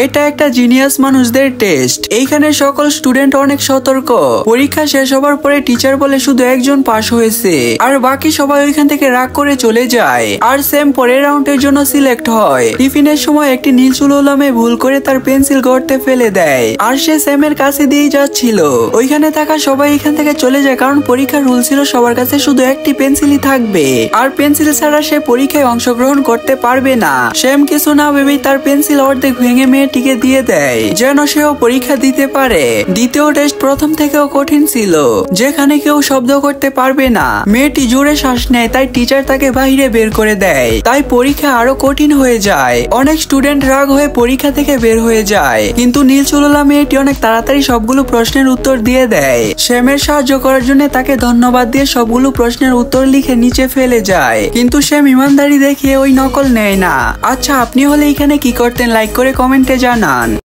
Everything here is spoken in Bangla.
এটা একটা জিনিয়াস মানুষদের টেস্ট। এইখানে সকল স্টুডেন্ট অনেক সতর্ক। পরীক্ষা শেষ হবার পরে টিচার বলে শুধু একজন পাশ হয়েছে, আর বাকি সবাই ওইখান থেকে রাগ করে চলে যায়। আর সেম পরের রাউন্ডের জন্য সিলেক্ট হয়। টিফিনের সময় একটি নীল চুলওয়ালা মেয়ে ভুল করে তার পেন্সিল গর্তে ফেলে দেয়, আর সে স্যামের কাছে দিয়ে যাচ্ছিল। ওইখানে থাকা সবাই এখান থেকে চলে যায়, কারণ পরীক্ষার রুল ছিল সবার কাছে শুধু একটি পেন্সিলই থাকবে, আর পেন্সিল ছাড়া সে পরীক্ষায় অংশগ্রহণ করতে পারবে না। স্যাম কিছু না ভেবেই তার পেন্সিল অর্ধেক ভেঙে মেয়েটিকে দিয়ে দেয়, যেন সেও পরীক্ষা দিতে পারে। দ্বিতীয় টেস্ট প্রথম থেকেও কঠিন ছিল, যেখানে কেউ শব্দ করতে পারবে না। মেয়েটি জোরে শ্বাস নেয়, তাই টিচার তাকে বাইরে বের করে দেয়। তাই পরীক্ষা আরো কঠিন হয়ে যায়। অনেক স্টুডেন্ট রাগ হয়ে পরীক্ষা থেকে বের হয়ে যায়, কিন্তু নীল চুলওয়ালা মেয়েটি অনেক তাড়াতাড়ি সবগুলো প্রশ্নের উত্তর দিয়ে দেয়। স্যামের সাহায্য করার জন্য তাকে ধন্যবাদ দিয়ে সবগুলো প্রশ্নের উত্তর লিখে নিচে ফেলে যায়, কিন্তু স্যাম ইমানদারি দেখিয়ে ওই নকল নেয় না। আচ্ছা, আপনি হলে এখানে কি করতেন? লাইক করে কমেন্টে জানান।